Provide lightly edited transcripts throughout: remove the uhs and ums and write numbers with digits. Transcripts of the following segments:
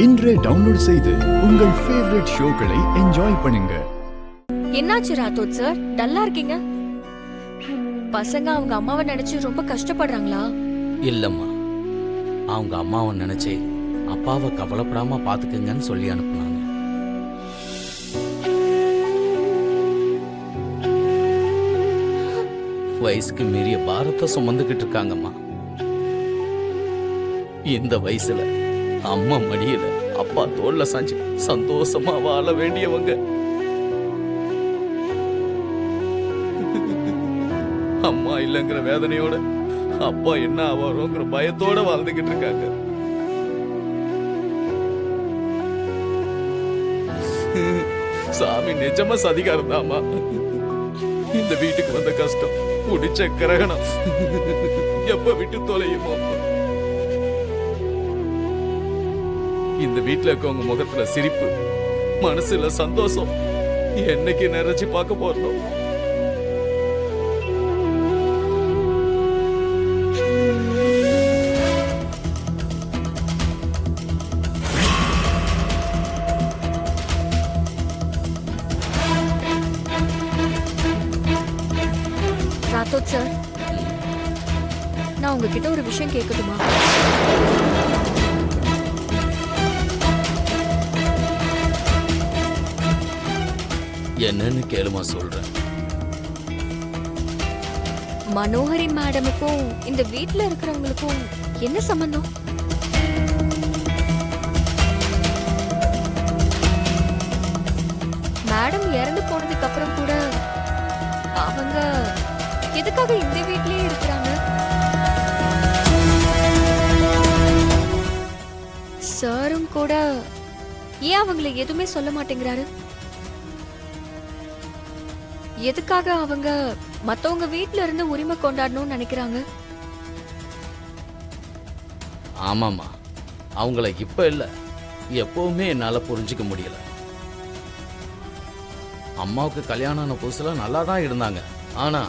இன்றே டவுன்லோட் செய்து உங்கள் ஃபேவரட் ஷோக்களை என்ஜாய் பண்ணுங்க. என்னாச்சு ராத்தோத் சார், டல்லா இருக்கீங்க? பசங்க அவங்க அம்மாவை நினைச்சு ரொம்ப கஷ்டப்படுறாங்களா? இல்லம்மா, அவங்க அம்மாவை நினைச்சு அப்பாவை கவலைப்படாம பாத்துக்குங்கன்னு சொல்லி அனுப்புனாங்க. வயசுக்கு மீறிய பாரத்தை சுமந்துகிட்டு இருக்காங்கம்மா. இந்த வயசுல அம்மா மடியில அப்பா தோல்ல சாஞ்சு சந்தோஷமா வாழ வேண்டியவங்க. அம்மா இல்லைங்கிற வேதனையோட அப்பா என்ன ஆவாரோங்கிற பயத்தோட வாழ்ந்துகிட்டு இருக்காங்க. சாமி நிஜமா சதிகாரம் தாமா. இந்த வீட்டுக்கு வந்த கஷ்டம் குடிச்ச கிரகணம் எப்ப விட்டு தொலையுமோ. இந்த வீட்டுல இருக்கவங்க முகத்துல சிரிப்பு, மனசுல சந்தோஷம் என்னைக்கு நிறைச்சு பார்க்க போறோம். ராத்தோத் சார், நான் உங்ககிட்ட ஒரு விஷயம் கேட்கட்டுமா? என்னன்னு கேளுமா சொல்றேன். மனோகரி மேடமுக்கும் இந்த வீட்ல இருக்கிறவங்களுக்கும் என்ன சம்பந்தம்? மேடம் இறந்து போனதுக்கு அப்புறம் கூட அவங்க எதுக்காக இந்த வீட்லயே இருக்கிறாங்க? சாரும் கூட ஏன் அவங்களை எதுவுமே சொல்ல மாட்டேங்கிறாரு? எதுக்காக அவங்க மத்தவங்க வீட்ல இருந்து உரிமை கொண்டாடணும்னு நினைக்கிறாங்க? ஆமாமா, அவங்கள இப்ப இல்ல எப்பவுமே என்னால புரிஞ்சுக்க முடியல. அம்மாவுக்கு கல்யாணம் ஆன புதுசுல நல்லா தான் இருந்தாங்க. ஆனா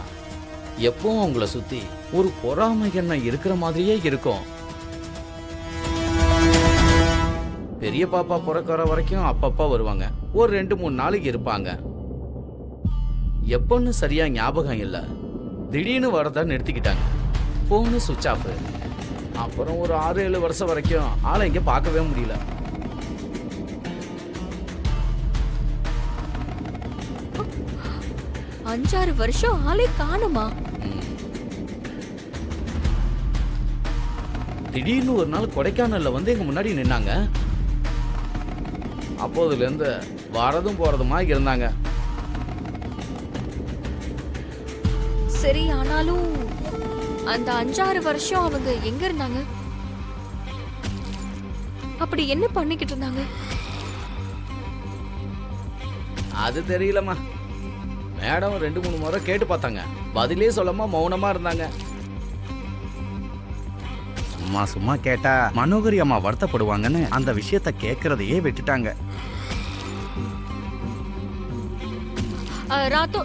எப்பவும் அவங்கள சுத்தி ஒரு பொறாமை எண்ணம் இருக்கிற மாதிரியே இருக்கும். பெரிய பாப்பா பிறக்கிற வரைக்கும் அப்பப்பா வருவாங்க, ஒரு 2-3 நாளைக்கு இருப்பாங்க. எப்பன்னு சரியா ஞாபகம் இல்ல. திடீர்னு வரத நிறுத்திக்கிட்டாங்க. போனு சுவிட்ச் ஆஃப். அப்புறம் ஒரு 6-7 வருஷம் வரைக்கும் ஆளை இங்க பார்க்கவே முடியல. அஞ்சாறு வருஷம் ஆளே காணுமா? திடீர்னு ஒரு நாள் கொடைக்கானல்ல வந்து எங்க முன்னாடி நின்னாங்க. அப்போதுல இருந்து வரதும் போறதுமா இருந்தாங்க. சரி, ஆனாலும் அந்த 5-6 வருஷம் அவங்க எங்க இருந்தாங்க? அப்படி என்ன பண்ணிக்கிட்டு இருந்தாங்க? அது தெரியலம்மா. மேடம் 2-3 முறை கேட்டு பார்த்தாங்க, பதிலே சொல்லாம மௌனமா இருந்தாங்க. சும்மா சும்மா கேட்டா மனோகரி அம்மா வருத்தப்படுவாங்கன்னு அந்த விஷயத்த கேட்கறதையே விட்டுட்டாங்க. ராத்தோ